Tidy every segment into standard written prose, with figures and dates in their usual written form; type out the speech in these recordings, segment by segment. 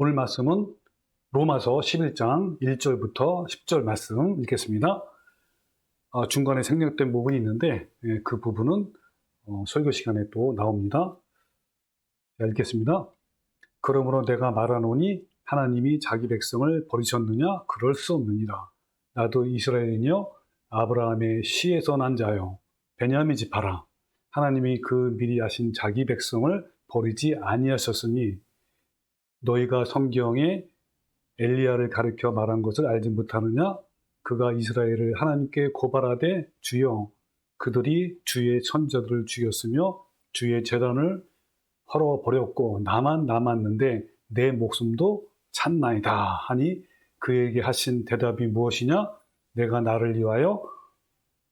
오늘 말씀은 로마서 11장 1절부터 10절 말씀 읽겠습니다. 중간에 생략된 부분이 있는데 그 부분은 설교 시간에 또 나옵니다. 자, 읽겠습니다. 그러므로 내가 말하노니 하나님이 자기 백성을 버리셨느냐? 그럴 수 없느니라. 나도 이스라엘이며 아브라함의 씨에서 난 자요 베냐민 지파라. 하나님이 그 미리 하신 자기 백성을 버리지 아니하셨으니 너희가 성경에 엘리야를 가르쳐 말한 것을 알지 못하느냐? 그가 이스라엘을 하나님께 고발하되 주여 그들이 주의 선자들을 죽였으며 주의 제단을 헐어버렸고 나만 남았는데 내 목숨도 찾나이다 하니 그에게 하신 대답이 무엇이냐? 내가 나를 위하여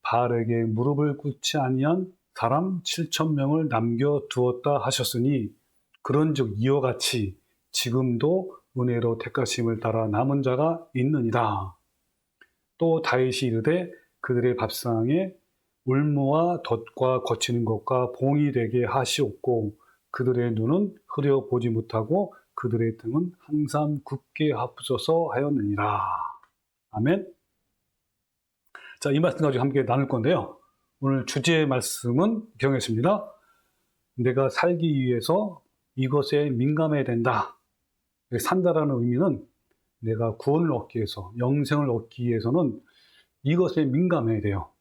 바알에게 무릎을 꿇지 아니한 사람 7,000명을 남겨두었다 하셨으니 그런즉 이와 같이 지금도 은혜로 택하심을 따라 남은 자가 있느니라. 또 다윗이 이르되 그들의 밥상에 울무와 덫과 거치는 것과 봉이 되게 하시옵고 그들의 눈은 흐려보지 못하고 그들의 등은 항상 굳게 하옵소서 하였느니라. 아멘. 자, 이 말씀 가지고 함께 나눌 건데요. 오늘 주제의 말씀은 정했습니다. 내가 살기 위해서 이것에 민감해야 된다. 산다라는 의미는 내가 구원을 얻기 위해서, 영생을 얻기 위해서는 이것에 민감해야 돼요.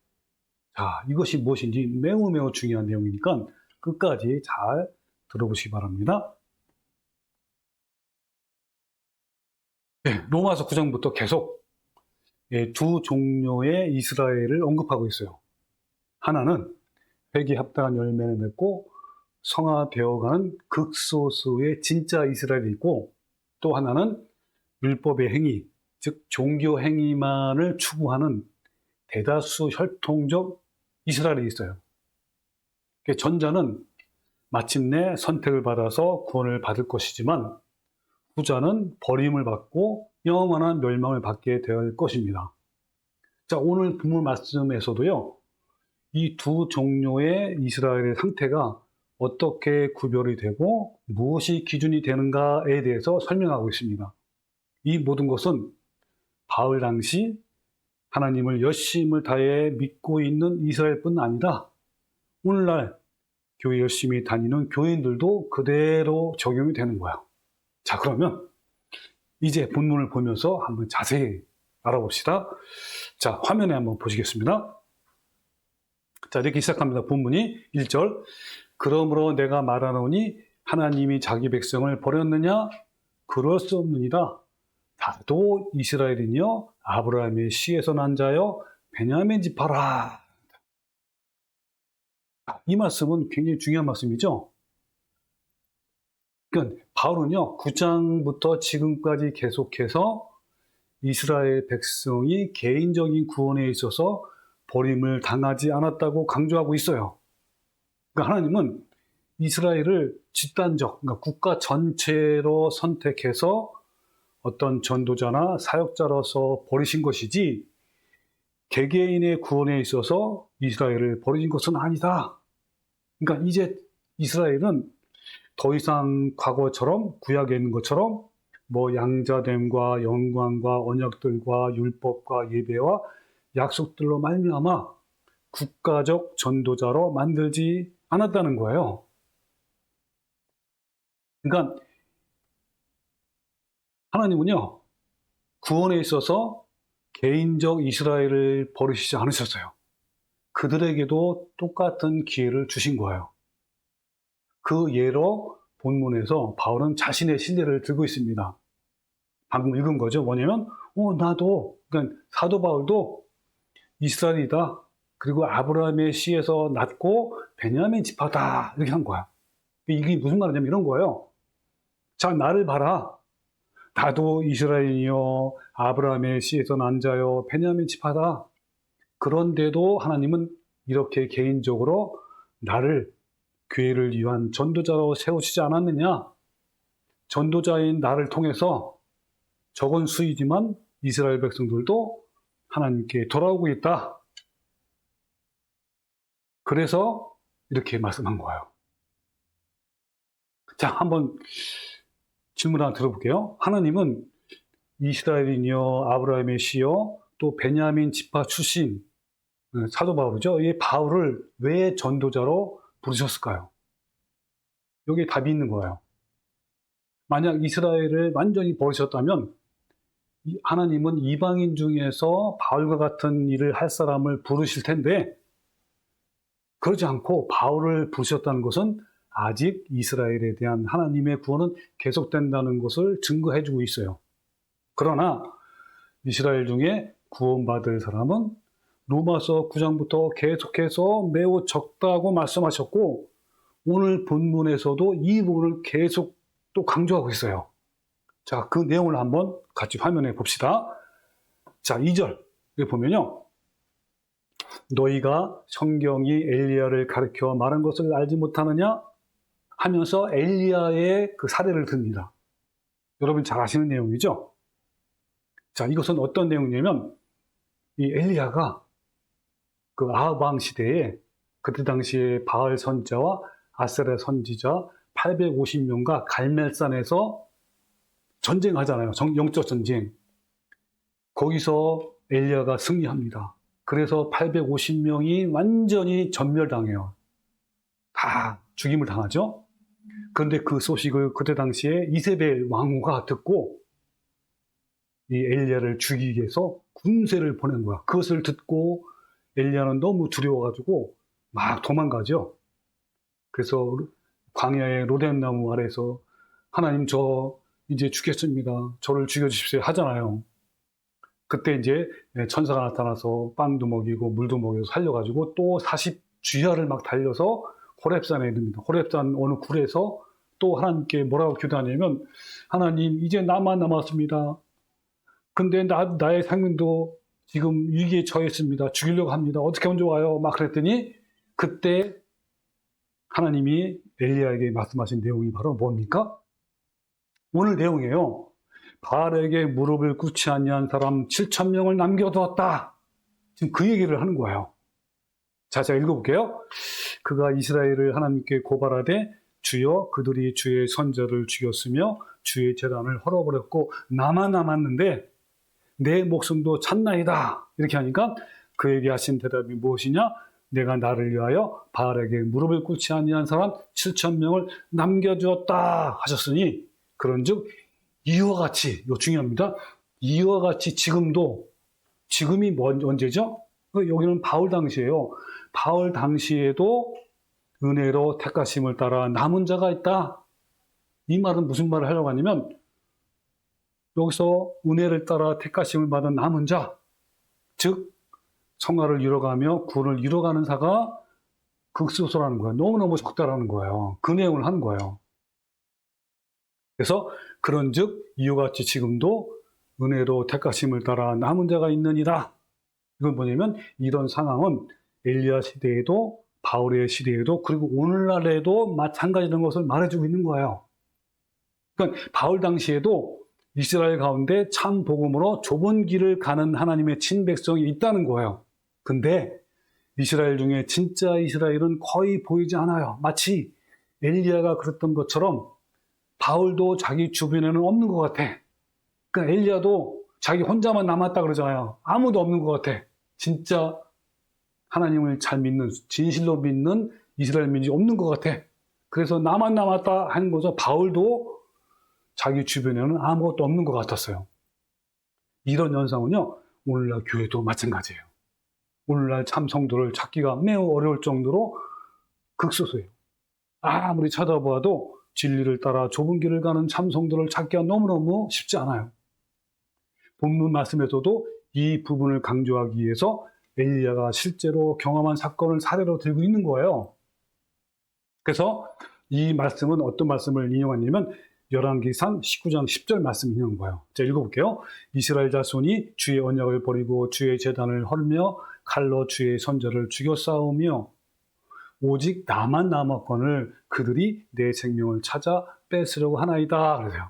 자, 이것이 무엇인지 매우 중요한 내용이니까 끝까지 잘 들어보시기 바랍니다. 네, 로마서 9장부터 계속 두 종류의 이스라엘을 언급하고 있어요. 하나는 회개에 합당한 열매를 맺고 성화되어가는 극소수의 진짜 이스라엘이 있고, 또 하나는 율법의 행위, 즉 종교 행위만을 추구하는 대다수 혈통적 이스라엘이 있어요. 전자는 마침내 선택을 받아서 구원을 받을 것이지만 후자는 버림을 받고 영원한 멸망을 받게 될 것입니다. 자, 오늘 본문 말씀에서도요, 이 두 종류의 이스라엘의 상태가 어떻게 구별이 되고 무엇이 기준이 되는가에 대해서 설명하고 있습니다. 이 모든 것은 바울 당시 하나님을 열심을 다해 믿고 있는 이스라엘뿐 아니라 오늘날 교회 열심히 다니는 교인들도 그대로 적용이 되는 거예요. 자, 그러면 이제 본문을 보면서 한번 자세히 알아봅시다. 자, 화면에 한번 보시겠습니다. 자, 이렇게 시작합니다. 본문이 1절. 그러므로 내가 말하노니 하나님이 자기 백성을 버렸느냐? 그럴 수 없느니라. 나도 이스라엘이며 아브라함의 씨에서 난 자여 베냐민 지파라. 이 말씀은 굉장히 중요한 말씀이죠. 그러니까 바울은요, 9장부터 지금까지 계속해서 이스라엘 백성이 개인적인 구원에 있어서 버림을 당하지 않았다고 강조하고 있어요. 그러니까 하나님은 이스라엘을 집단적, 그러니까 국가 전체로 선택해서 어떤 전도자나 사역자로서 버리신 것이지 개개인의 구원에 있어서 이스라엘을 버리신 것은 아니다. 그러니까 이제 이스라엘은 더 이상 과거처럼 구약에 있는 것처럼 양자됨과 영광과 언약들과 율법과 예배와 약속들로 말미암아 국가적 전도자로 만들지 않았다는 거예요. 그러니까 하나님은요, 구원에 있어서 개인적 이스라엘을 버리시지 않으셨어요. 그들에게도 똑같은 기회를 주신 거예요. 그 예로 본문에서 바울은 자신의 신뢰를 들고 있습니다. 방금 읽은 거죠. 뭐냐면 나도, 그러니까 사도 바울도 이스라엘이다. 그리고 아브라함의 씨에서 났고 베냐민 지파다. 이렇게 한 거야. 이게 무슨 말이냐면 이런 거예요. 자, 나를 봐라. 나도 이스라엘이요 아브라함의 씨에서 난 자요 베냐민 지파다. 그런데도 하나님은 이렇게 개인적으로 나를 교회를 위한 전도자로 세우시지 않았느냐? 전도자인 나를 통해서 적은 수이지만 이스라엘 백성들도 하나님께 돌아오고 있다. 그래서 이렇게 말씀한 거예요. 자, 한번 질문 하나 들어볼게요. 하나님은 이스라엘이며 아브라함의 씨여 또 베냐민 지파 출신 사도 바울이죠. 이 바울을 왜 전도자로 부르셨을까요? 여기에 답이 있는 거예요. 만약 이스라엘을 완전히 버리셨다면 하나님은 이방인 중에서 바울과 같은 일을 할 사람을 부르실 텐데 그러지 않고 바울을 부르셨다는 것은 아직 이스라엘에 대한 하나님의 구원은 계속된다는 것을 증거해주고 있어요. 그러나 이스라엘 중에 구원받을 사람은 로마서 9장부터 계속해서 매우 적다고 말씀하셨고 오늘 본문에서도 이 부분을 계속 또 강조하고 있어요. 자, 그 내용을 한번 같이 화면에 봅시다. 자, 2절 여기 보면요. 너희가 성경이 엘리야를 가르쳐 말한 것을 알지 못하느냐 하면서 엘리야의 그 사례를 듭니다. 여러분 잘 아시는 내용이죠? 자, 이것은 어떤 내용이냐면 이 엘리야가 그 아합 왕 시대에 그때 당시에 바알 선지자와 아세라 선지자 850명과 갈멜산에서 전쟁하잖아요. 영적 전쟁. 거기서 엘리야가 승리합니다. 그래서 850명이 완전히 전멸당해요. 다 죽임을 당하죠. 그런데 그 소식을 그때 당시에 이세벨 왕후가 듣고 이 엘리야를 죽이기 위해서 군세를 보낸 거야. 그것을 듣고 엘리야는 너무 두려워가지고 막 도망가죠. 그래서 광야의 로뎀나무 아래서 하나님 저 이제 죽겠습니다. 저를 죽여주십시오 하잖아요. 그때 이제 천사가 나타나서 빵도 먹이고 물도 먹여서 살려가지고 또 40주야를 막 달려서 호렙산에 이릅니다. 호렙산 어느 굴에서 또 하나님께 뭐라고 기도하냐면 하나님 이제 나만 남았습니다. 근데 나의 생명도 지금 위기에 처했습니다. 죽이려고 합니다. 어떻게 하면 좋아요? 막 그랬더니 그때 하나님이 엘리야에게 말씀하신 내용이 바로 뭡니까? 오늘 내용이에요. 바알에게 무릎을 꿇지 아니한 사람 7,000명을 남겨두었다. 지금 그 얘기를 하는 거예요. 자, 제가 읽어볼게요. 그가 이스라엘을 하나님께 고발하되 주여 그들이 주의 선자를 죽였으며 주의 제단을 헐어버렸고 나만 남았는데 내 목숨도 찾나이다. 이렇게 하니까 그에게 하신 대답이 무엇이냐? 내가 나를 위하여 바알에게 무릎을 꿇지 아니한 사람 7,000명을 남겨주었다 하셨으니 그런즉 이와 같이, 이거 중요합니다. 이와 같이 지금이 언제죠? 여기는 바울 당시예요. 바울 당시에도 은혜로 택하심을 따라 남은 자가 있다. 이 말은 무슨 말을 하려고 하냐면 여기서 은혜를 따라 택하심을 받은 남은 자, 즉 성화를 이뤄가며 구원을 이뤄가는 자가 극소수라는 거예요. 너무너무 적다라는 거예요. 그 내용을 하는 거예요. 그래서 그런즉 이와 같이 지금도 은혜로 택하심을 따라 남은 자가 있느니라. 이건 뭐냐면 이런 상황은 엘리야 시대에도 바울의 시대에도 그리고 오늘날에도 마찬가지라는 것을 말해주고 있는 거예요. 그러니까 바울 당시에도 이스라엘 가운데 참 복음으로 좁은 길을 가는 하나님의 친백성이 있다는 거예요. 근데 이스라엘 중에 진짜 이스라엘은 거의 보이지 않아요. 마치 엘리야가 그랬던 것처럼 바울도 자기 주변에는 없는 것 같아. 그러니까 엘리야도 자기 혼자만 남았다 그러잖아요. 아무도 없는 것 같아. 진짜 하나님을 잘 믿는, 진실로 믿는 이스라엘 민족이 없는 것 같아. 그래서 나만 남았다 하는 거죠. 바울도 자기 주변에는 아무것도 없는 것 같았어요. 이런 현상은요, 오늘날 교회도 마찬가지예요. 오늘날 참 성도를 찾기가 매우 어려울 정도로 극소수예요. 아무리 찾아봐도 진리를 따라 좁은 길을 가는 참 성도를 찾기가 너무너무 쉽지 않아요. 본문 말씀에서도 이 부분을 강조하기 위해서 엘리야가 실제로 경험한 사건을 사례로 들고 있는 거예요. 그래서 이 말씀은 어떤 말씀을 인용하냐면 열왕기상 19장 10절 말씀 인용한 거예요. 제가 읽어볼게요. 이스라엘 자손이 주의 언약을 버리고 주의 제단을 헐며 칼로 주의 선자를 죽여 싸우며 오직 나만 남았거늘 그들이 내 생명을 찾아 뺏으려고 하나이다. 그러세요.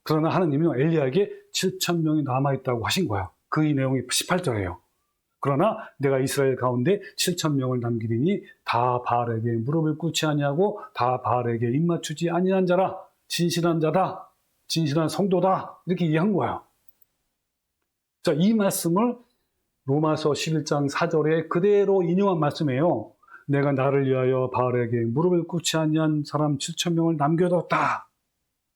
그러나 하나님이 엘리야에게 7,000명이 남아있다고 하신 거야. 그 내용이 18절이에요. 그러나 내가 이스라엘 가운데 7,000명을 남기리니 다 바알에게 무릎을 꿇지 아니하고 다 바알에게 입맞추지 아니한 자라. 진실한 자다. 진실한 성도다. 이렇게 이해한 거예요. 자, 이 말씀을 로마서 11장 4절에 그대로 인용한 말씀이에요. 내가 나를 위하여 바알에게 무릎을 꿇지 아니한 사람 7,000명을 남겨뒀다.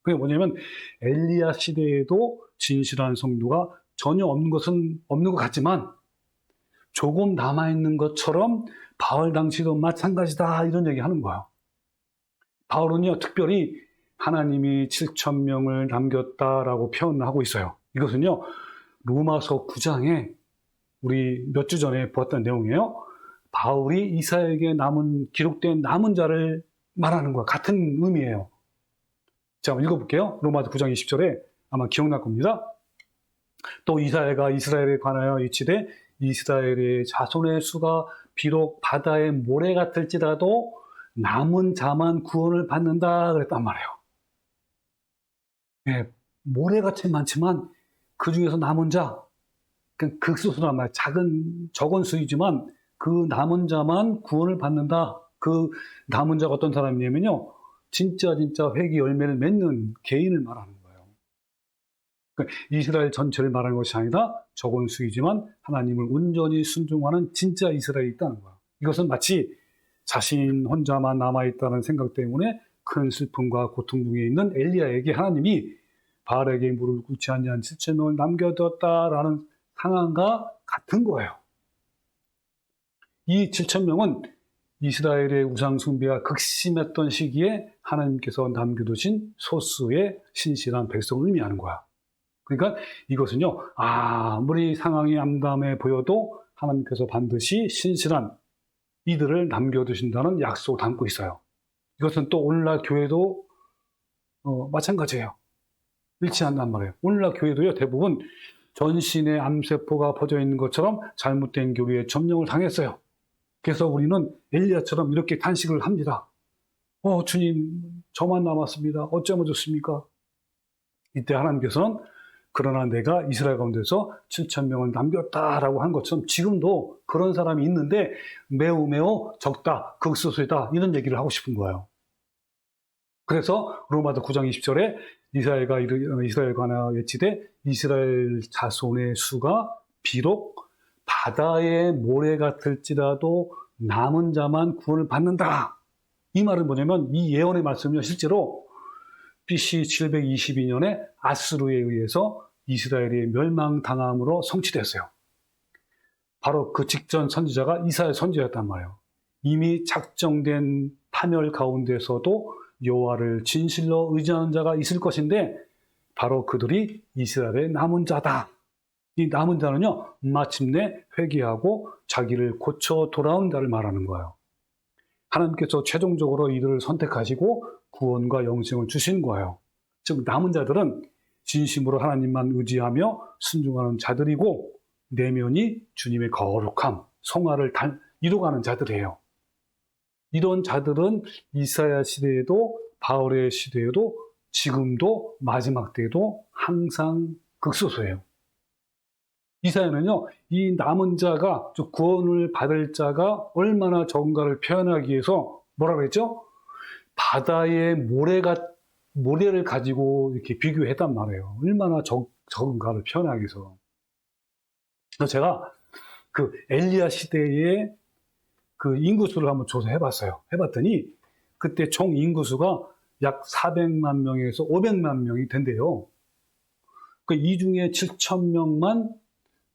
그게 뭐냐면 엘리야 시대에도 진실한 성도가 전혀 없는 것은 없는 것 같지만 조금 남아있는 것처럼 바울 당시도 마찬가지다, 이런 얘기 하는 거예요. 바울은요, 특별히 하나님이 7,000명을 남겼다라고 표현하고 있어요. 이것은요, 로마서 9장에 우리 몇 주 전에 보았던 내용이에요. 바울이 이사야에게 기록된 남은 자를 말하는 거야. 같은 의미예요. 자, 한번 읽어볼게요. 로마서 9장 20절에 아마 기억날 겁니다. 또 이사야가 이스라엘에 관하여 이치되 이스라엘의 자손의 수가 비록 바다의 모래 같을지라도 남은 자만 구원을 받는다 그랬단 말이에요. 네, 모래같이 많지만 그 중에서 남은 자, 극소수란 말이에요. 적은 수이지만 그 남은 자만 구원을 받는다. 그 남은 자가 어떤 사람이냐면요, 진짜 회개 열매를 맺는 개인을 말하는 거예요. 그러니까 이스라엘 전체를 말하는 것이 아니라 적은 수이지만 하나님을 온전히 순종하는 진짜 이스라엘이 있다는 거예요. 이것은 마치 자신 혼자만 남아있다는 생각 때문에 큰 슬픔과 고통 중에 있는 엘리야에게 하나님이 바알에게 무릎을 꿇지 아니한 7,000명을 남겨뒀다라는 상황과 같은 거예요. 이 7,000명은 이스라엘의 우상 숭배가 극심했던 시기에 하나님께서 남겨두신 소수의 신실한 백성을 의미하는 거야. 그러니까 이것은요, 아무리 상황이 암담해 보여도 하나님께서 반드시 신실한 이들을 남겨두신다는 약속을 담고 있어요. 이것은 또 오늘날 교회도 마찬가지예요. 일치한단 말이에요. 오늘날 교회도요, 대부분 전신에 암세포가 퍼져 있는 것처럼 잘못된 교리에 점령을 당했어요. 그래서 우리는 엘리야처럼 이렇게 탄식을 합니다. 주님, 저만 남았습니다. 어쩌면 좋습니까? 이때 하나님께서는 그러나 내가 이스라엘 가운데서 7,000명을 남겼다라고 한 것처럼 지금도 그런 사람이 있는데 매우 적다, 극소수이다, 이런 얘기를 하고 싶은 거예요. 그래서 로마서 9장 20절에 이스라엘과 이스라엘 관하여 외치되 이스라엘 자손의 수가 비록 바다의 모래 같을지라도 남은 자만 구원을 받는다. 이 말은 뭐냐면 이 예언의 말씀은요, 실제로 BC 722년에 아수르에 의해서 이스라엘이 멸망당함으로 성취됐어요. 바로 그 직전 선지자가 이사야 선지자였단 말이에요. 이미 작정된 파멸 가운데서도 여호와를 진실로 의지하는 자가 있을 것인데 바로 그들이 이스라엘의 남은 자다. 이 남은 자는요, 마침내 회개하고 자기를 고쳐 돌아온 자를 말하는 거예요. 하나님께서 최종적으로 이들을 선택하시고 구원과 영생을 주신 거예요. 즉 남은 자들은 진심으로 하나님만 의지하며 순종하는 자들이고 내면이 주님의 거룩함, 성화를 이루어가는 자들이에요. 이런 자들은 이사야 시대에도 바울의 시대에도 지금도 마지막 때에도 항상 극소수예요. 이사야는요, 이 남은 자가, 구원을 받을 자가 얼마나 적은가를 표현하기 위해서 뭐라고 했죠? 바다의 모래를 가지고 이렇게 비교했단 말이에요. 얼마나 적은가를 표현하기 위해서. 그래서 제가 그 엘리야 시대의 그 인구수를 한번 조사해봤어요. 해봤더니 그때 총 인구수가 약 400만 명에서 500만 명이 된대요. 이 중에 7,000명만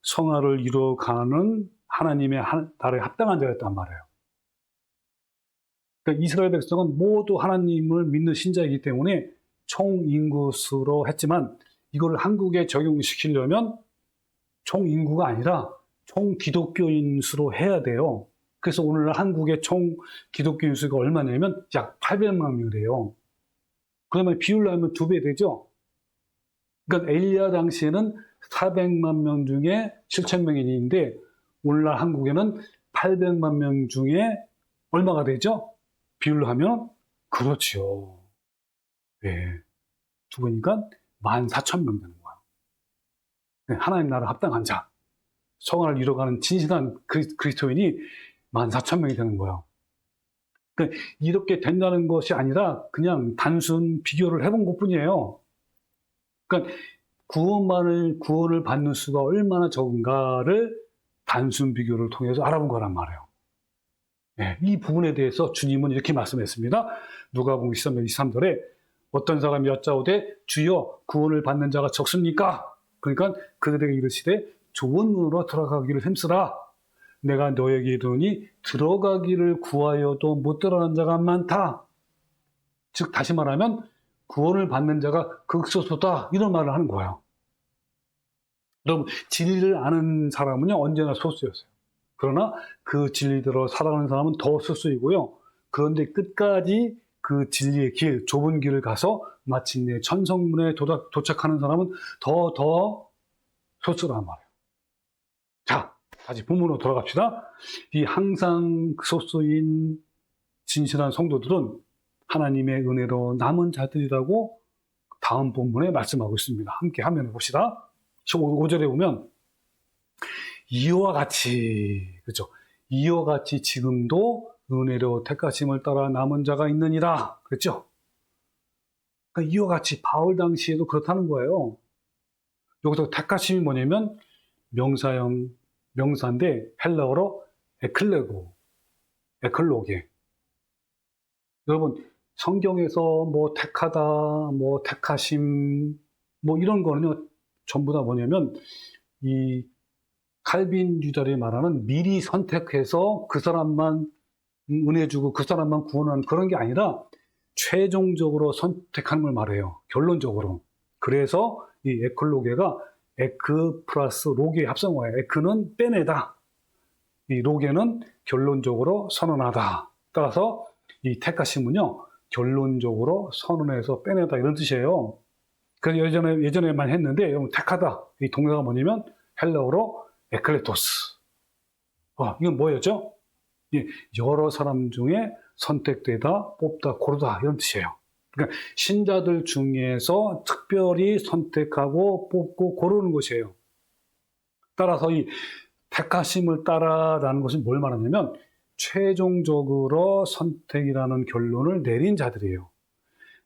성화를 이루어가는 하나님의 나라에 합당한 자였단 말이에요. 그러니까 이스라엘 백성은 모두 하나님을 믿는 신자이기 때문에 총 인구수로 했지만 이걸 한국에 적용시키려면 총 인구가 아니라 총 기독교인 수로 해야 돼요. 그래서 오늘날 한국의 총 기독교인 수가 얼마냐면 약 800만 명이래요. 그러면 비율로 하면 2배 되죠. 그러니까 엘리야 당시에는 400만 명 중에 7,000명이 있는데 오늘날 한국에는 800만 명 중에 얼마가 되죠? 비율로 하면 그렇죠. 네. 죽으니까 14,000명 되는 거야. 네, 하나님 나라 합당한 자, 성화를 이뤄가는 진실한 그리스도인이 14,000명이 되는 거예요. 그러니까 이렇게 된다는 것이 아니라 그냥 단순 비교를 해본 것뿐이에요. 그러니까 구원을 받는 수가 얼마나 적은가를 단순 비교를 통해서 알아본 거란 말이에요. 네, 이 부분에 대해서 주님은 이렇게 말씀했습니다. 누가복음 13장 23절에 어떤 사람이 여짜오되 주여 구원을 받는 자가 적습니까? 그러니까 그들에게 이르시되 좁은 문으로 들어가기를 힘쓰라. 내가 너에게 이르노니 들어가기를 구하여도 못 들어가는 자가 많다. 즉 다시 말하면 구원을 받는 자가 극소수다. 이런 말을 하는 거예요. 여러분, 진리를 아는 사람은요 언제나 소수였어요. 그러나 그 진리대로 살아가는 사람은 더 소수이고요. 그런데 끝까지 그 진리의 길, 좁은 길을 가서 마침내 천성문에 도착하는 사람은 더 소수란 말이에요. 자, 다시 본문으로 돌아갑시다. 이 항상 소수인 진실한 성도들은 하나님의 은혜로 남은 자들이라고 다음 본문에 말씀하고 있습니다. 함께 화면을 봅시다. 15절에 보면 이와 같이, 그렇죠? 이와 같이 지금도 은혜로 택하심을 따라 남은 자가 있느니라. 그렇죠? 그러니까 이와 같이 바울 당시에도 그렇다는 거예요. 여기서 택하심이 뭐냐면 명사인데 헬라어로 에클로게. 여러분, 성경에서 뭐 택하다, 뭐 택하심, 뭐 이런 거는요, 전부 다 뭐냐면 이 칼빈주자들이 말하는 미리 선택해서 그 사람만 은혜 주고 그 사람만 구원하는 그런 게 아니라 최종적으로 선택하는 걸 말해요. 결론적으로. 그래서 이 에클로게가 에크 플러스 로게의 합성어예요. 에크는 빼내다. 이 로게는 결론적으로 선언하다. 따라서 이 택하심은요, 결론적으로 선언해서 빼내다 이런 뜻이에요. 그래서 예전에만 했는데, 택하다. 이 동사가 뭐냐면 헬라어로 에클레토스. 이건 뭐였죠? 여러 사람 중에 선택되다, 뽑다, 고르다 이런 뜻이에요. 그러니까 신자들 중에서 특별히 선택하고 뽑고 고르는 것이에요. 따라서 이 택하심을 따라라는 것은 뭘 말하냐면 최종적으로 선택이라는 결론을 내린 자들이에요.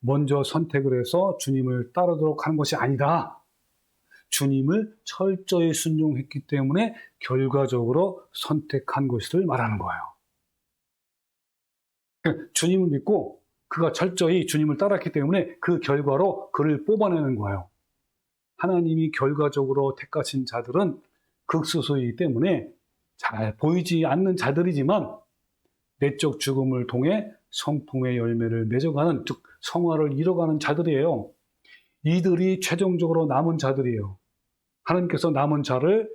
먼저 선택을 해서 주님을 따르도록 하는 것이 아니다. 주님을 철저히 순종했기 때문에 결과적으로 선택한 것을 말하는 거예요. 주님을 믿고 그가 철저히 주님을 따랐기 때문에 그 결과로 그를 뽑아내는 거예요. 하나님이 결과적으로 택하신 자들은 극소수이기 때문에 잘 보이지 않는 자들이지만 내적 죽음을 통해 성품의 열매를 맺어가는, 즉 성화를 이뤄가는 자들이에요. 이들이 최종적으로 남은 자들이에요. 하나님께서 남은 자를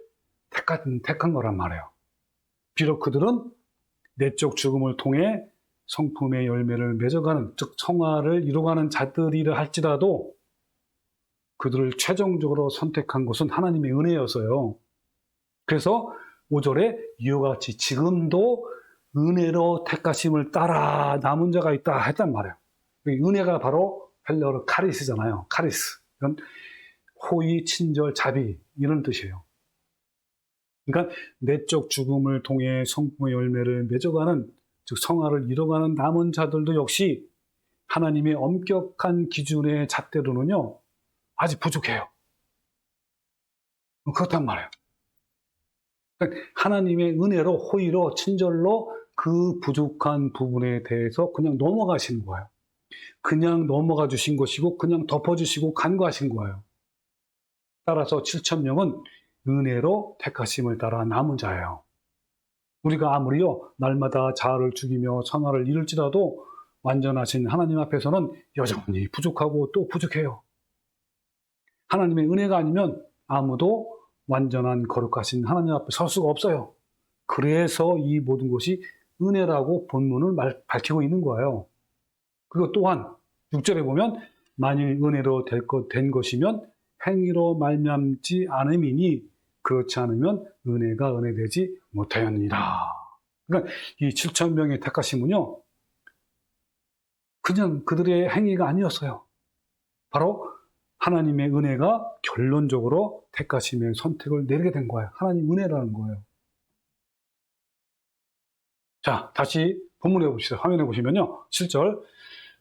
택한 거란 말이에요. 비록 그들은 내적 죽음을 통해 성품의 열매를 맺어가는, 즉 성화를 이뤄가는 자들이라 할지라도 그들을 최종적으로 선택한 것은 하나님의 은혜였어요. 그래서 5절에 이와 같이 지금도 은혜로 택하심을 따라 남은 자가 있다 했단 말이에요. 은혜가 바로 헬라어로 카리스잖아요. 카리스. 이건 호의, 친절, 자비 이런 뜻이에요. 그러니까 내적 죽음을 통해 성품의 열매를 맺어가는, 즉 성화를 이뤄가는 남은 자들도 역시 하나님의 엄격한 기준의 잣대로는요 아직 부족해요. 그렇단 말이에요. 그러니까 하나님의 은혜로, 호의로, 친절로 그 부족한 부분에 대해서 그냥 넘어가시는 거예요. 그냥 넘어가 주신 것이고 그냥 덮어주시고 간과하신 거예요. 따라서 7,000명은 은혜로 택하심을 따라 남은 자예요. 우리가 아무리요 날마다 자아를 죽이며 선화를 이룰지라도 완전하신 하나님 앞에서는 여전히 부족하고 또 부족해요. 하나님의 은혜가 아니면 아무도 완전한 거룩하신 하나님 앞에 설 수가 없어요. 그래서 이 모든 것이 은혜라고 본문을 밝히고 있는 거예요. 그리고 또한 6절에 보면 만일 은혜로 된 것이면 행위로 말미암지 않음이니 그렇지 않으면 은혜가 은혜되지 못하였느니라. 그러니까 이 7,000명의 택하심은요 그냥 그들의 행위가 아니었어요. 바로 하나님의 은혜가 결론적으로 택하심의 선택을 내리게 된 거예요. 하나님 은혜라는 거예요. 자, 다시 본문에 봅시다. 화면에 보시면요 7절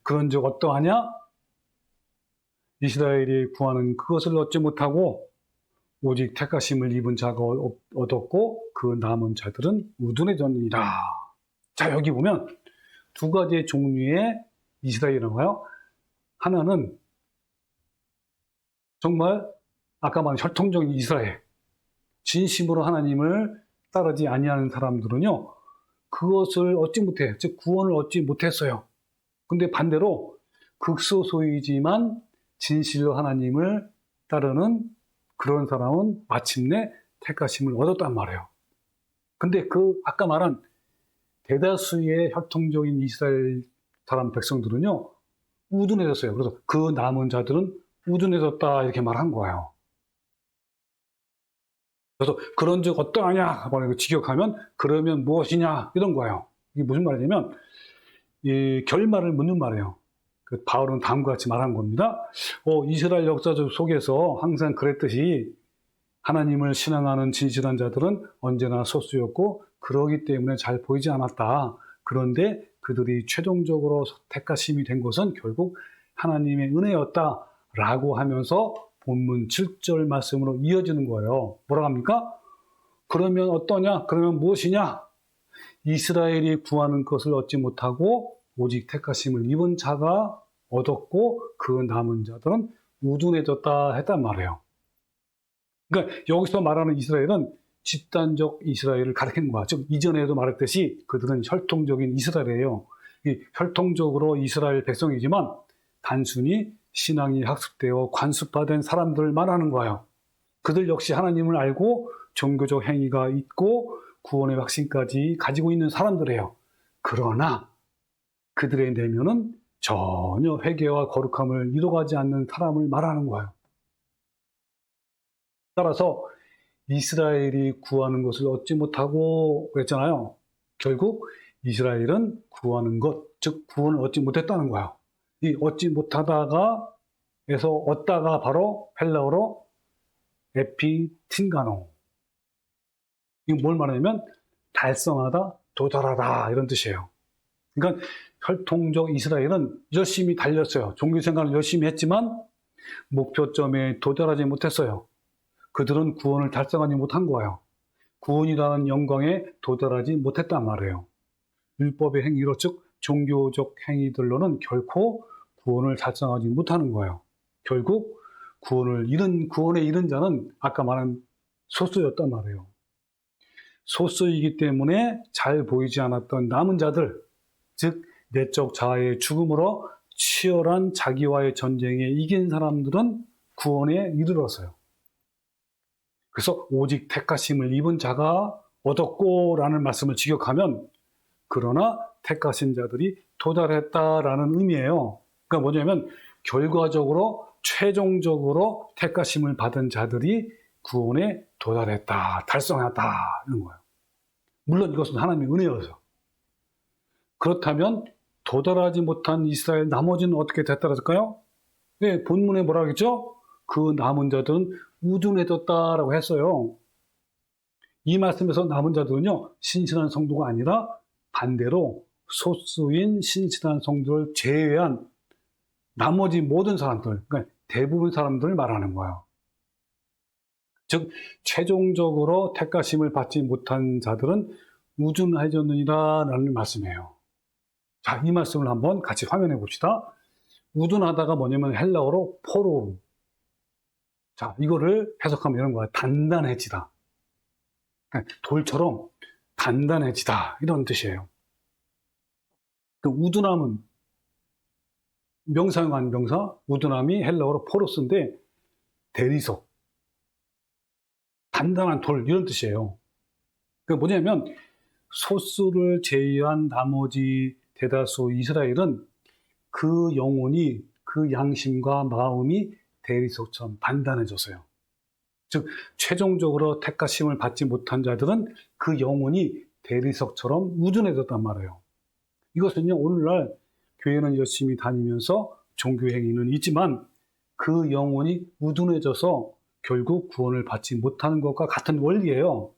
그런즉 어떠하냐? 이스라엘이 구하는 그것을 얻지 못하고 오직 택하심을 입은 자가 얻었고 그 남은 자들은 우둔해졌느니라. 자, 여기 보면 두 가지 종류의 이스라엘이 나와요. 하나는 정말 아까 말한 혈통적인 이스라엘, 진심으로 하나님을 따르지 아니하는 사람들은요, 그것을 얻지 못해, 즉 구원을 얻지 못했어요. 근데 반대로 극소수이지만 진실로 하나님을 따르는 그런 사람은 마침내 택하심을 얻었단 말이에요. 근데 그 아까 말한 대다수의 혈통적인 이스라엘 사람 백성들은요, 우둔해졌어요. 그래서 그 남은 자들은 우둔해졌다 이렇게 말한 거예요. 그래서 그런 즉 어떠하냐 직역하면 그러면 무엇이냐 이런 거예요. 이게 무슨 말이냐면 이 결말을 묻는 말이에요. 바울은 다음과 같이 말한 겁니다. 이스라엘 역사 속에서 항상 그랬듯이 하나님을 신앙하는 진실한 자들은 언제나 소수였고 그러기 때문에 잘 보이지 않았다. 그런데 그들이 최종적으로 택하심이 된 것은 결국 하나님의 은혜였다라고 하면서 본문 7절 말씀으로 이어지는 거예요. 뭐라고 합니까? 그러면 어떠냐? 그러면 무엇이냐? 이스라엘이 구하는 것을 얻지 못하고 오직 택하심을 입은 자가 얻었고 그 남은 자들은 우둔해졌다 했단 말이에요. 그러니까 여기서 말하는 이스라엘은 집단적 이스라엘을 가리키는 거야. 즉 이전에도 말했듯이 그들은 혈통적인 이스라엘이에요. 혈통적으로 이스라엘 백성이지만 단순히 신앙이 학습되어 관습화된 사람들을 말하는 거예요. 그들 역시 하나님을 알고 종교적 행위가 있고 구원의 확신까지 가지고 있는 사람들이에요. 그러나 그들의 내면은 전혀 회개와 거룩함을 이뤄가지 않는 사람을 말하는 거예요. 따라서 이스라엘이 구하는 것을 얻지 못하고 그랬잖아요. 결국 이스라엘은 구하는 것, 즉 구원을 얻지 못했다는 거예요. 이 얻지 못하다가 에서 얻다가 바로 헬라어로 에피틴가노. 이게 뭘 말하냐면 달성하다, 도달하다 이런 뜻이에요. 그러니까 혈통적 이스라엘은 열심히 달렸어요. 종교 생활을 열심히 했지만 목표점에 도달하지 못했어요. 그들은 구원을 달성하지 못한 거예요. 구원이라는 영광에 도달하지 못했단 말이에요. 율법의 행위로 즉 종교적 행위들로는 결코 구원을 달성하지 못하는 거예요. 결국 구원에 이른 자는 아까 말한 소수였단 말이에요. 소수이기 때문에 잘 보이지 않았던 남은 자들, 즉 내적 자아의 죽음으로 치열한 자기와의 전쟁에 이긴 사람들은 구원에 이르렀어요. 그래서 오직 택하심을 입은 자가 얻었고 라는 말씀을 직역하면 그러나 택하신 자들이 도달했다라는 의미예요. 그러니까 뭐냐면 결과적으로 최종적으로 택하심을 받은 자들이 구원에 도달했다, 달성했다 이런 거예요. 물론 이것은 하나님의 은혜여서. 그렇다면 도달하지 못한 이스라엘 나머지는 어떻게 됐다랄까요? 네, 본문에 뭐라고 했죠? 그 남은 자들은 우둔해졌다라고 했어요. 이 말씀에서 남은 자들은요, 신실한 성도가 아니라 반대로 소수인 신실한 성도를 제외한 나머지 모든 사람들, 그러니까 대부분 사람들을 말하는 거예요. 즉 최종적으로 택하심을 받지 못한 자들은 우둔해졌느니라 라는 말씀이에요. 자, 이 말씀을 한번 같이 화면해 봅시다. 우둔하다가 뭐냐면 헬라어로 포로. 자, 이거를 해석하면 이런 거야. 단단해지다. 그러니까 돌처럼 단단해지다. 이런 뜻이에요. 그 우둔함은 명사용 아닌 명사, 우둔함이 헬라어로 포로스인데 대리석, 단단한 돌 이런 뜻이에요. 그 뭐냐면 소수를 제외한 나머지 대다수 이스라엘은 그 영혼이 그 양심과 마음이 대리석처럼 단단해졌어요. 즉 최종적으로 택하심을 받지 못한 자들은 그 영혼이 대리석처럼 우둔해졌단 말이에요. 이것은요 오늘날 교회는 열심히 다니면서 종교 행위는 있지만 그 영혼이 우둔해져서 결국 구원을 받지 못하는 것과 같은 원리예요.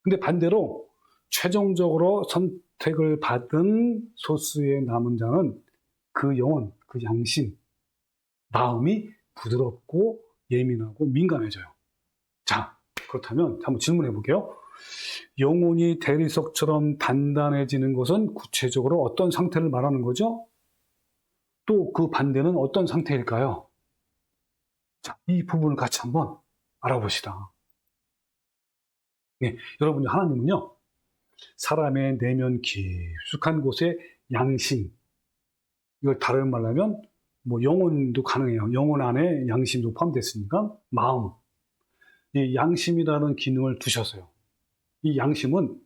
근데 반대로 최종적으로 선택을 받은 소수의 남은 자는 그 영혼, 그 양심, 마음이 부드럽고 예민하고 민감해져요. 자, 그렇다면 한번 질문해 볼게요. 영혼이 대리석처럼 단단해지는 것은 구체적으로 어떤 상태를 말하는 거죠? 또 그 반대는 어떤 상태일까요? 자, 이 부분을 같이 한번 알아봅시다. 네, 여러분, 하나님은요, 사람의 내면 깊숙한 곳에 양심, 이걸 다른 말로 하면 뭐 영혼도 가능해요. 영혼 안에 양심도 포함됐으니까 마음, 이 양심이라는 기능을 두셨어요. 이 양심은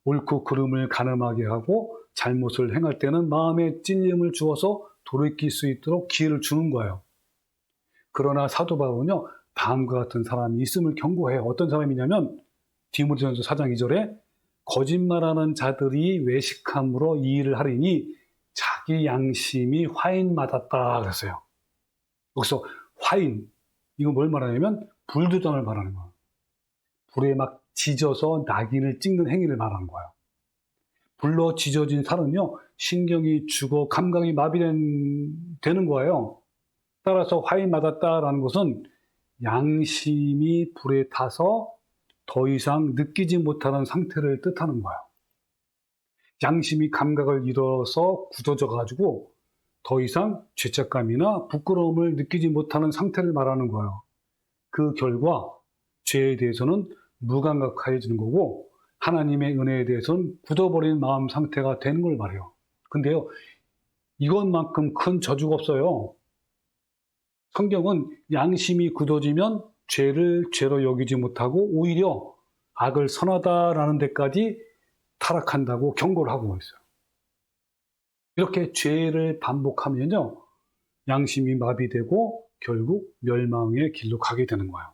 옳고 그름을 가늠하게 하고 잘못을 행할 때는 마음에 찔림을 주어서 돌이킬 수 있도록 기회를 주는 거예요. 그러나 사도 바울은요, 다음과 같은 사람이 있음을 경고해요. 어떤 사람이냐면 디모데전서 4장 2절에 거짓말하는 자들이 외식함으로 이 일을 하리니 자기 양심이 화인 맞았다 그랬어요. 여기서 화인, 이거 뭘 말하냐면 불도장을 말하는 거예요. 불에 막 지져서 낙인을 찍는 행위를 말하는 거예요. 불로 지져진 살은요, 신경이 죽어 감각이 마비되는 거예요. 따라서 화인 맞았다라는 것은 양심이 불에 타서 더 이상 느끼지 못하는 상태를 뜻하는 거예요. 양심이 감각을 잃어서 굳어져 가지고 더 이상 죄책감이나 부끄러움을 느끼지 못하는 상태를 말하는 거예요. 그 결과 죄에 대해서는 무감각해지는 거고 하나님의 은혜에 대해서는 굳어버린 마음 상태가 되는 걸 말해요. 근데요, 이것만큼 큰 저주가 없어요. 성경은 양심이 굳어지면 죄를 죄로 여기지 못하고 오히려 악을 선하다라는 데까지 타락한다고 경고를 하고 있어요. 이렇게 죄를 반복하면요, 양심이 마비되고 결국 멸망의 길로 가게 되는 거예요.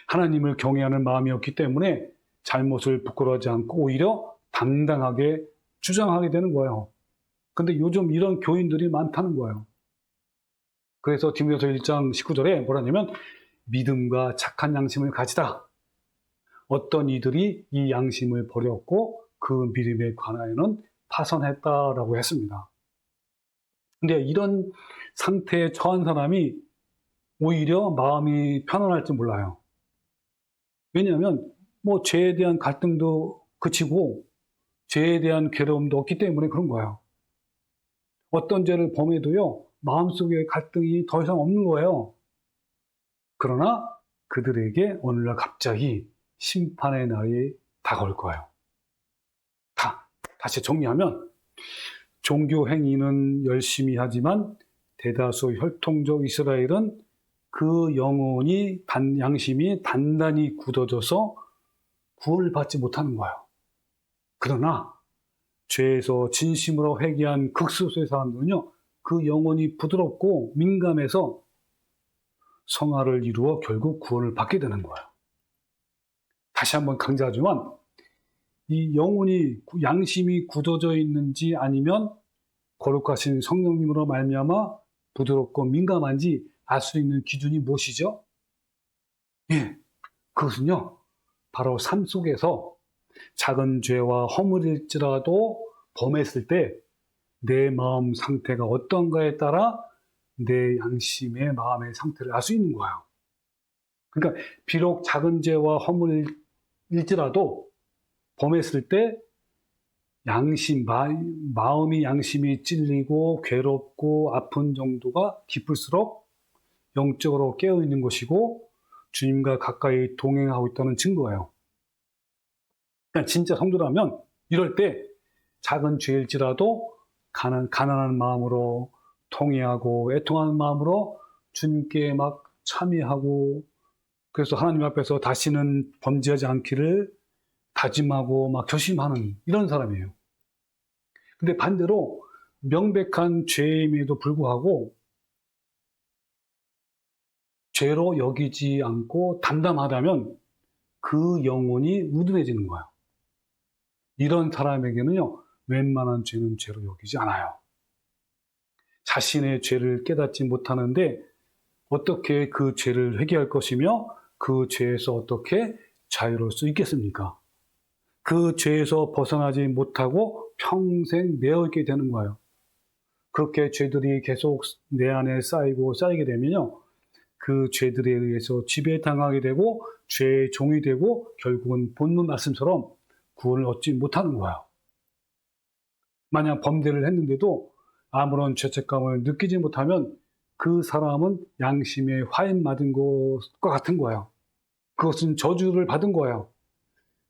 하나님을 경외하는 마음이 없기 때문에 잘못을 부끄러워하지 않고 오히려 당당하게 주장하게 되는 거예요. 근데 요즘 이런 교인들이 많다는 거예요. 그래서 디모데전서 1장 19절에 뭐라냐면 믿음과 착한 양심을 가지라. 어떤 이들이 이 양심을 버렸고 그 믿음에 관하여는 파선했다라고 했습니다. 근데 이런 상태에 처한 사람이 오히려 마음이 편안할지 몰라요. 왜냐하면 뭐 죄에 대한 갈등도 그치고 죄에 대한 괴로움도 없기 때문에 그런 거예요. 어떤 죄를 범해도요, 마음속에 갈등이 더 이상 없는 거예요. 그러나 그들에게 어느날 갑자기 심판의 날이 다가올 거예요. 다시 정리하면 종교 행위는 열심히 하지만 대다수 혈통적 이스라엘은 그 영혼이 양심이 단단히 굳어져서 구원을 받지 못하는 거예요. 그러나 죄에서 진심으로 회개한 극소수의 사람들은요, 그 영혼이 부드럽고 민감해서 성화를 이루어 결국 구원을 받게 되는 거예요. 다시 한번 강조하지만 이 영혼이 양심이 굳어져 있는지 아니면 거룩하신 성령님으로 말미암아 부드럽고 민감한지 알 수 있는 기준이 무엇이죠? 예, 그것은요, 바로 삶 속에서 작은 죄와 허물일지라도 범했을 때 내 마음 상태가 어떤가에 따라 내 양심의 마음의 상태를 알 수 있는 거예요. 그러니까 비록 작은 죄와 허물일지라도 범했을 때 마음이 양심이 찔리고 괴롭고 아픈 정도가 깊을수록 영적으로 깨어있는 것이고 주님과 가까이 동행하고 있다는 증거예요. 그러니까 진짜 성도라면 이럴 때 작은 죄일지라도 가난한 마음으로 통회하고 애통하는 마음으로 주님께 막 참여하고 그래서 하나님 앞에서 다시는 범죄하지 않기를 다짐하고 막 결심하는 이런 사람이에요. 근데 반대로 명백한 죄임에도 불구하고 죄로 여기지 않고 담담하다면 그 영혼이 무든해지는 거예요. 이런 사람에게는요, 웬만한 죄는 죄로 여기지 않아요. 자신의 죄를 깨닫지 못하는데 어떻게 그 죄를 회개할 것이며 그 죄에서 어떻게 자유로울 수 있겠습니까? 그 죄에서 벗어나지 못하고 평생 매어 있게 되는 거예요. 그렇게 죄들이 계속 내 안에 쌓이게 되면요. 그 죄들에 의해서 지배당하게 되고 죄의 종이 되고 결국은 본문 말씀처럼 구원을 얻지 못하는 거예요. 만약 범죄를 했는데도 아무런 죄책감을 느끼지 못하면 그 사람은 양심에 화인 맞은 것과 같은 거예요. 그것은 저주를 받은 거예요.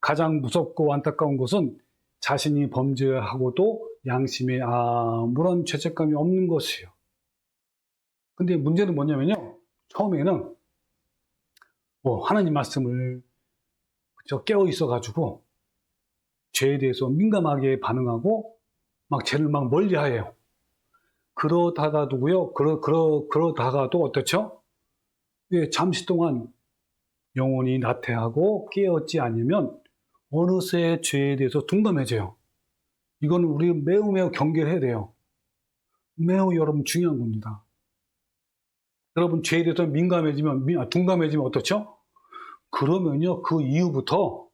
가장 무섭고 안타까운 것은 자신이 범죄하고도 양심에 아무런 죄책감이 없는 것이에요. 근데 문제는 뭐냐면요. 처음에는 하나님 말씀을 깨어 있어가지고 죄에 대해서 민감하게 반응하고 막 죄를 막 멀리하여요. 그러다가도요. 그러다가도 어떻죠? 예, 잠시 동안 영혼이 나태하고 깨었지 않으면 어느새 죄에 대해서 둔감해져요. 이건 우리 매우 경계해야 돼요. 매우 여러분 중요한 겁니다. 여러분 죄에 대해서 둔감해지면 어떻죠? 그러면요 그 이후부터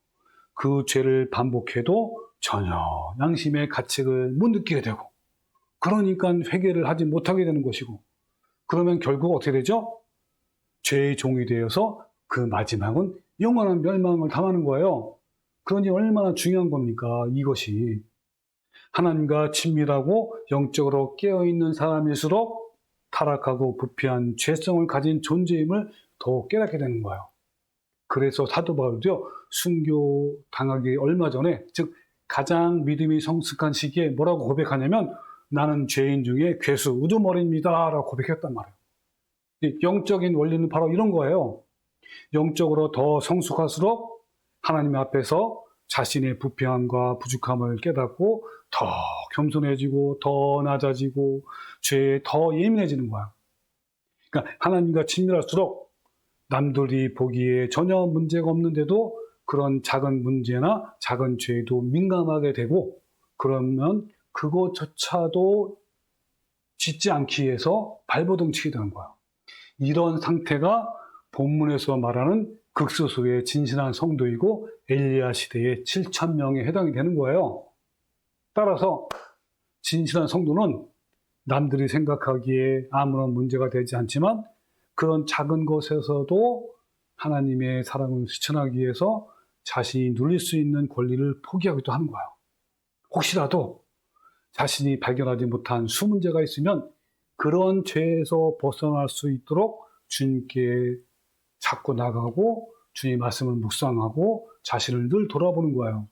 그 죄를 반복해도 전혀 양심의 가책을 못 느끼게 되고 그러니까 회개를 하지 못하게 되는 것이고 그러면 결국 어떻게 되죠? 죄의 종이 되어서 그 마지막은 영원한 멸망을 당하는 거예요. 그러니 얼마나 중요한 겁니까 이것이. 하나님과 친밀하고 영적으로 깨어있는 사람일수록 타락하고 부패한 죄성을 가진 존재임을 더 깨닫게 되는 거예요. 그래서 사도 바울도요, 순교 당하기 얼마 전에, 즉 가장 믿음이 성숙한 시기에 뭐라고 고백하냐면 나는 죄인 중에 괴수, 우두머리입니다 라고 고백했단 말이에요. 영적인 원리는 바로 이런 거예요. 영적으로 더 성숙할수록 하나님 앞에서 자신의 부패함과 부족함을 깨닫고 더 겸손해지고 더 낮아지고 죄에 더 예민해지는 거야. 그러니까 하나님과 친밀할수록 남들이 보기에 전혀 문제가 없는데도 그런 작은 문제나 작은 죄에도 민감하게 되고 그러면 그것조차도 짓지 않기 위해서 발버둥 치게 되는 거야. 이런 상태가 본문에서 말하는 극소수의 진실한 성도이고 엘리야 시대의 7,000명에 해당이 되는 거예요. 따라서 진실한 성도는 남들이 생각하기에 아무런 문제가 되지 않지만 그런 작은 것에서도 하나님의 사랑을 실천하기 위해서 자신이 누릴 수 있는 권리를 포기하기도 하는 거예요. 혹시라도 자신이 발견하지 못한 수문제가 있으면 그런 죄에서 벗어날 수 있도록 주님께 찾고 나가고 주님 말씀을 묵상하고 자신을 늘 돌아보는 거예요.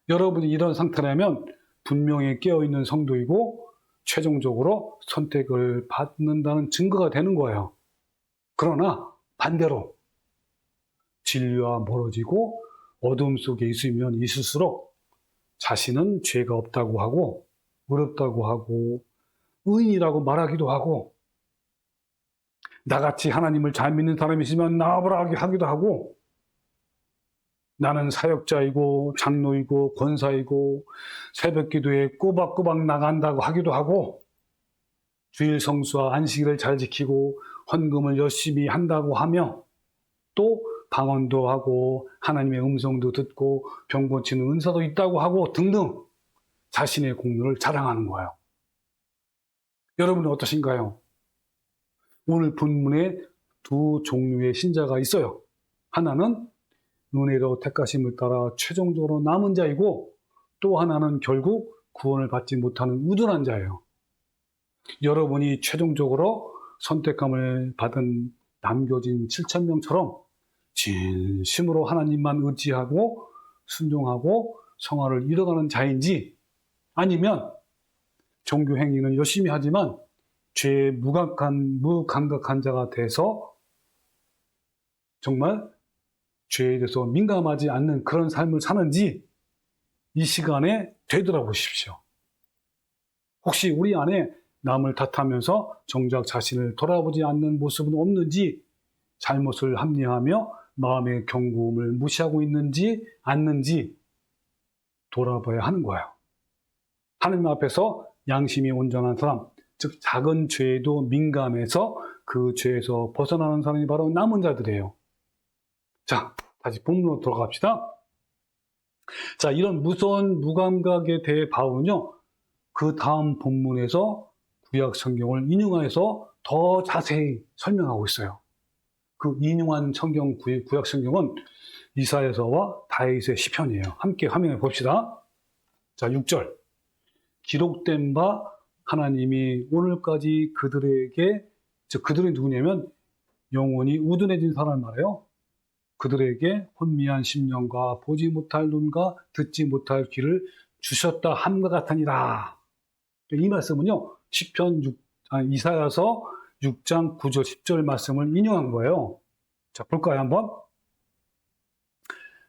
여러분이 이런 상태라면 분명히 깨어있는 성도이고 최종적으로 선택을 받는다는 증거가 되는 거예요. 그러나 반대로 진리와 멀어지고 어둠 속에 있으면 있을수록 자신은 죄가 없다고 하고 어렵다고 하고 의인이라고 말하기도 하고 나같이 하나님을 잘 믿는 사람이시면 나와보라 하기도 하고 나는 사역자이고 장로이고 권사이고 새벽기도에 꼬박꼬박 나간다고 하기도 하고 주일 성수와 안식일을 잘 지키고 헌금을 열심히 한다고 하며 또 방언도 하고 하나님의 음성도 듣고 병 고치는 은사도 있다고 하고 등등 자신의 공로를 자랑하는 거예요. 여러분은 어떠신가요? 오늘 본문에 두 종류의 신자가 있어요. 하나는 은혜로 택하심을 따라 최종적으로 남은 자이고 또 하나는 결국 구원을 받지 못하는 우둔한 자예요. 여러분이 최종적으로 선택감을 받은 남겨진 7,000명처럼 진심으로 하나님만 의지하고 순종하고 성화를 이뤄가는 자인지 아니면 종교 행위는 열심히 하지만 죄에 무감각한 자가 돼서 정말 죄에 대해서 민감하지 않는 그런 삶을 사는지 이 시간에 되돌아보십시오. 혹시 우리 안에 남을 탓하면서 정작 자신을 돌아보지 않는 모습은 없는지 잘못을 합리화하며 마음의 경고음을 무시하고 있는지 않는지 돌아봐야 하는 거예요. 하나님 앞에서 양심이 온전한 사람, 즉 작은 죄에도 민감해서 그 죄에서 벗어나는 사람이 바로 남은 자들이에요. 자, 다시 본문으로 돌아갑시다. 자, 이런 무서운 무감각에 대해 바울은요, 그 다음 본문에서 구약 성경을 인용해서 더 자세히 설명하고 있어요. 그 인용한 성경, 구약 성경은 이사야서와 다윗의 시편이에요. 함께 화면에 봅시다. 자, 6절. 기록된 바 하나님이 오늘까지 그들에게, 그들이 누구냐면 영혼이 우둔해진 사람을 말해요. 그들에게 혼미한 심령과 보지 못할 눈과 듣지 못할 귀를 주셨다 함과 같으니라. 이 말씀은요, 이사야서 6장 9절 10절 말씀을 인용한 거예요. 자, 볼까요 한번?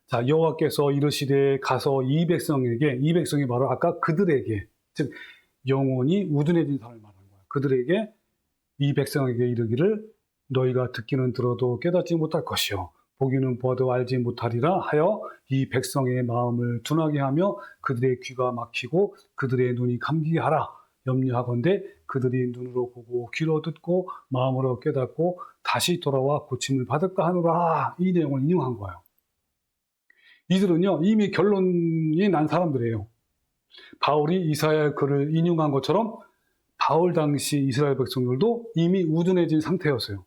자, 여호와께서 이르시되 가서 이 백성에게, 이 백성이 바로 아까 그들에게, 즉 영혼이 우둔해진 사람을 말하는 거예요. 그들에게, 이 백성에게 이르기를 너희가 듣기는 들어도 깨닫지 못할 것이요 보기는 보아도 알지 못하리라 하여 이 백성의 마음을 둔하게 하며 그들의 귀가 막히고 그들의 눈이 감기게 하라. 염려하건대 그들이 눈으로 보고 귀로 듣고 마음으로 깨닫고 다시 돌아와 고침을 받을까 하노라. 이 내용을 인용한 거예요. 이들은요, 이미 결론이 난 사람들이에요. 바울이 이사야의 글을 인용한 것처럼 바울 당시 이스라엘 백성들도 이미 우둔해진 상태였어요.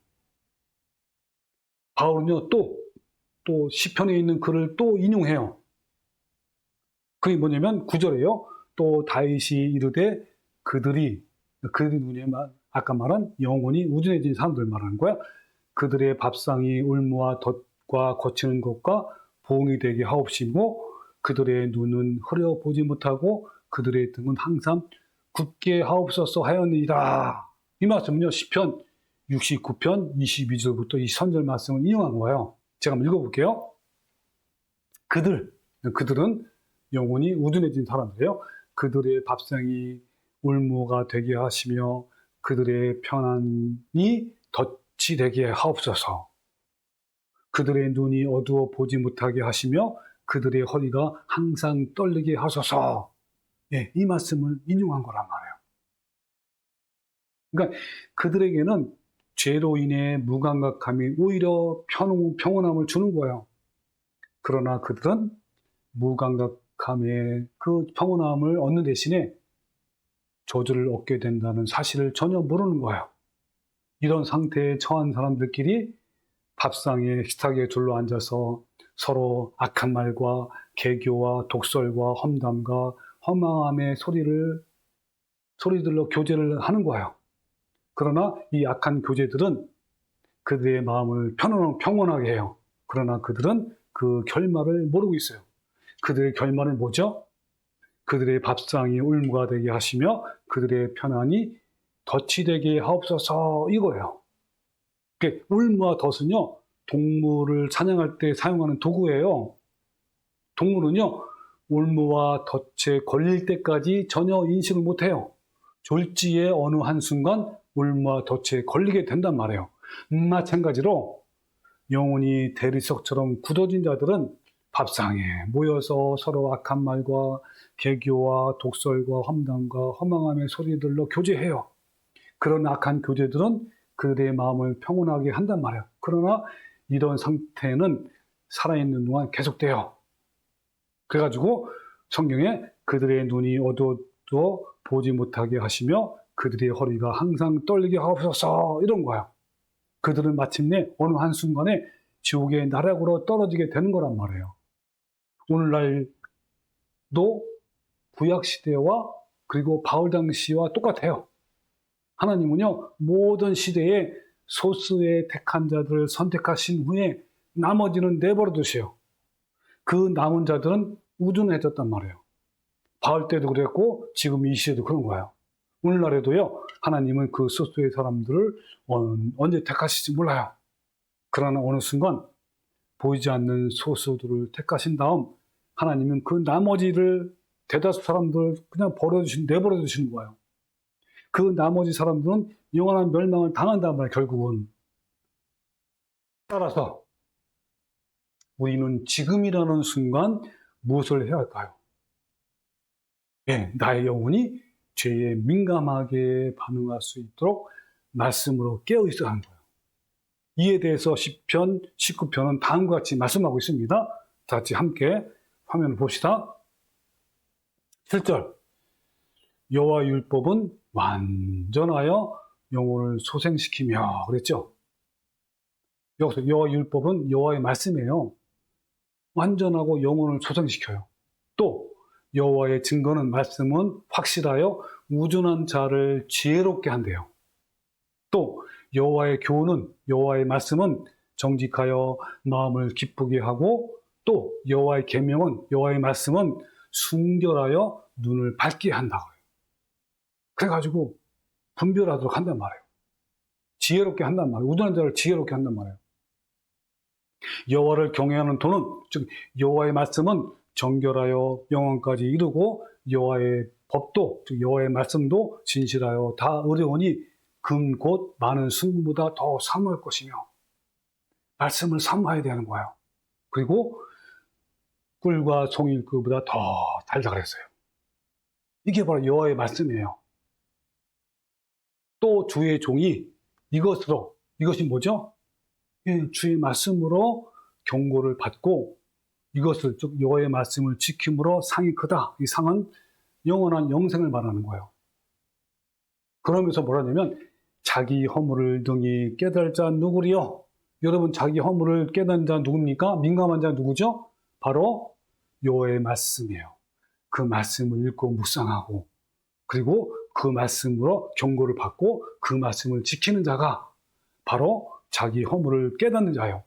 바울은요, 또 시편에 있는 글을 또 인용해요. 그게 뭐냐면 9절에요. 또 다윗이 이르되 그들이 누구냐면 아까 말한 영혼이 우둔해진 사람들 말하는 거야. 그들의 밥상이 울무와 덫과 거치는 것과 보응이 되게 하옵시고 그들의 눈은 흐려 보지 못하고 그들의 등은 항상 굳게 하옵소서 하였느니라. 이 말씀은요, 시편 69편 22절부터 23절 말씀을 인용한 거예요. 제가 한번 읽어볼게요. 그들은 영혼이 우둔해진 사람들이에요. 그들의 밥상이 울무가 되게 하시며 그들의 편안이 덫이 되게 하옵소서. 그들의 눈이 어두워 보지 못하게 하시며 그들의 허리가 항상 떨리게 하소서. 예, 이 말씀을 인용한 거란 말이에요. 그러니까 그들에게는 죄로 인해 무감각함이 오히려 평온함을 주는 거예요. 그러나 그들은 무감각함의 그 평온함을 얻는 대신에 저주를 얻게 된다는 사실을 전혀 모르는 거예요. 이런 상태에 처한 사람들끼리 밥상에 식탁에 둘러앉아서 서로 악한 말과 개교와 독설과 험담과 허망함의 소리들로 교제를 하는 거예요. 그러나 이 악한 교제들은 그들의 마음을 평온하게 해요. 그러나 그들은 그 결말을 모르고 있어요. 그들의 결말은 뭐죠? 그들의 밥상이 울무가 되게 하시며 그들의 편안이 덫이 되게 하옵소서 이거예요. 울무와 덫은요, 동물을 찬양할 때 사용하는 도구예요. 동물은요, 울무와 덫에 걸릴 때까지 전혀 인식을 못해요. 졸지에 어느 한순간 울무와 덫에 걸리게 된단 말이에요. 마찬가지로 영혼이 대리석처럼 굳어진 자들은 밥상에 모여서 서로 악한 말과 개교와 독설과 험담과 허망함의 소리들로 교제해요. 그런 악한 교제들은 그들의 마음을 평온하게 한단 말이에요. 그러나 이런 상태는 살아있는 동안 계속돼요. 그래가지고 성경에 그들의 눈이 어두워 보지 못하게 하시며 그들의 허리가 항상 떨리게 하옵소서 이런 거예요. 그들은 마침내 어느 한순간에 지옥의 나락으로 떨어지게 되는 거란 말이에요. 오늘날도 구약시대와 그리고 바울 당시와 똑같아요. 하나님은요, 모든 시대에 소수의 택한 자들을 선택하신 후에 나머지는 내버려 두세요. 그 남은 자들은 우둔해졌단 말이에요. 바울 때도 그랬고 지금 이 시대도 그런 거예요. 오늘날에도요, 하나님은 그 소수의 사람들을 언제 택하실지 몰라요. 그러나 어느 순간 보이지 않는 소수들을 택하신 다음 하나님은 그 나머지를 대다수 사람들 그냥 내버려 두시는 거예요. 그 나머지 사람들은 영원한 멸망을 당한단 말이에요, 결국은. 따라서 우리는 지금이라는 순간 무엇을 해야 할까요? 예, 나의 영혼이 죄에 민감하게 반응할 수 있도록 말씀으로 깨어 있어야 하는 거예요. 이에 대해서 시편 19편은 다음과 같이 말씀하고 있습니다. 다 같이 함께 화면을 봅시다. 7절 여호와 율법은 완전하여 영혼을 소생시키며 그랬죠. 여기서 여호와 율법은 여호와의 말씀이에요. 완전하고 영혼을 소생시켜요. 또 여호와의 증거는 말씀은 확실하여 우둔한 자를 지혜롭게 한대요. 또 여호와의 교훈은 여호와의 말씀은 정직하여 마음을 기쁘게 하고 또 여호와의 계명은 여호와의 말씀은 순결하여 눈을 밝게 한다고요. 그래가지고 분별하도록 한단 말이에요. 지혜롭게 한단 말이에요. 우둔한 자를 지혜롭게 한단 말이에요. 여호와를 경외하는 도는 즉 여호와의 말씀은 정결하여 영원까지 이르고 여호와의 법도 즉 여호와의 말씀도 진실하여 다 의로우니 금 곧 많은 순금보다 더 사모할 것이며 말씀을 사모해야 되는 거예요. 그리고 꿀과 송일그보다 더 달다 그랬어요. 이게 바로 여호와의 말씀이에요. 또 주의 종이 이것이 뭐죠? 주의 말씀으로 경고를 받고 이것을 즉 여호와의 말씀을 지킴으로 상이 크다. 이 상은 영원한 영생을 말하는 거예요. 그러면서 뭐라냐면 자기 허물을 능히 깨달을 자 누구리요? 여러분 자기 허물을 깨달은 자 누굽니까? 민감한 자 누구죠? 바로 여호와의 말씀이에요. 그 말씀을 읽고 묵상하고 그리고 그 말씀으로 경고를 받고 그 말씀을 지키는 자가 바로 자기 허물을 깨닫는 자예요.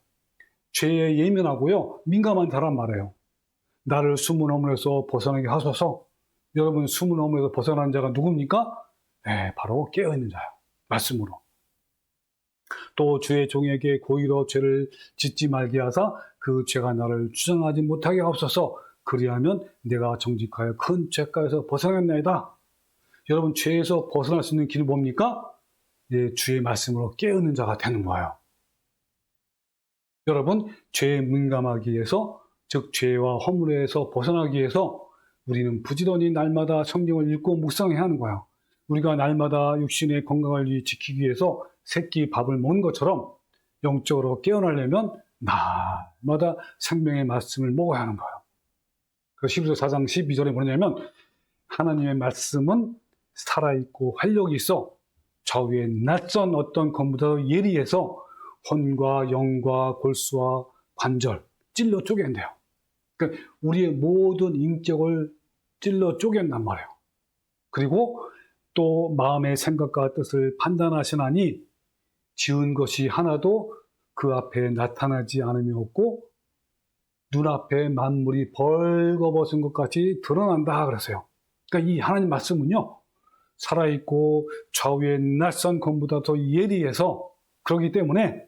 죄에 예민하고요. 민감한 자란 말이에요. 나를 숨은 허물에서 벗어나게 하소서. 여러분 숨은 허물에서 벗어나는 자가 누굽니까? 네, 바로 깨어있는 자예요. 말씀으로. 또 주의 종에게 고의로 죄를 짓지 말게 하사 그 죄가 나를 주장하지 못하게 하옵소서. 그리하면 내가 정직하여 큰 죄가에서 벗어났나이다. 여러분 죄에서 벗어날 수 있는 길은 뭡니까? 네, 주의 말씀으로 깨어있는 자가 되는 거예요. 여러분 죄에 민감하기 위해서 즉 죄와 허물에서 벗어나기 위해서 우리는 부지런히 날마다 성경을 읽고 묵상해야 하는 거예요. 우리가 날마다 육신의 건강을 지키기 위해서 새끼 밥을 먹는 것처럼 영적으로 깨어나려면 날마다 생명의 말씀을 먹어야 하는 거예요. 그래서 히브리서 4장 12절에 뭐냐면 하나님의 말씀은 살아있고 활력이 있어 좌우에 낯선 어떤 것보다 예리해서 혼과 영과 골수와 관절 찔러 쪼갠대요. 그러니까 우리의 모든 인격을 찔러 쪼갠단 말이에요. 그리고 또 마음의 생각과 뜻을 판단하시나니 지은 것이 하나도 그 앞에 나타나지 않음이 없고 눈앞에 만물이 벌거벗은 것 같이 드러난다 그랬어요. 그러니까 이 하나님 말씀은요 살아있고 좌우에 낯선 것보다 더 예리해서 그렇기 때문에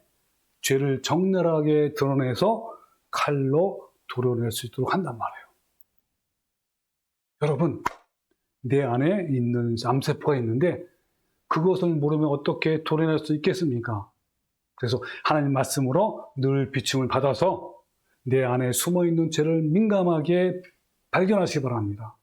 죄를 적나라하게 드러내서 칼로 도려낼 수 있도록 한단 말이에요. 여러분 내 안에 있는 암세포가 있는데 그것을 모르면 어떻게 도려낼 수 있겠습니까? 그래서 하나님 말씀으로 늘 비침을 받아서 내 안에 숨어있는 죄를 민감하게 발견하시기 바랍니다.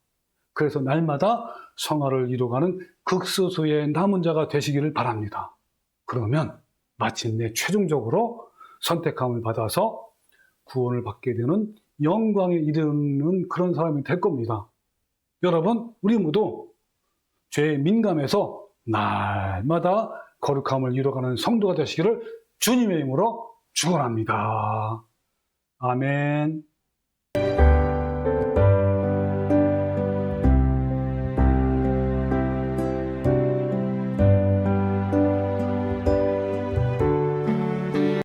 그래서 날마다 성화를 이루어가는 극소수의 남은 자가 되시기를 바랍니다. 그러면 마침내 최종적으로 선택함을 받아서 구원을 받게 되는 영광에 이르는 그런 사람이 될 겁니다. 여러분, 우리 모두 죄에 민감해서 날마다 거룩함을 이루어가는 성도가 되시기를 주님의 이름으로 축원합니다. 아멘.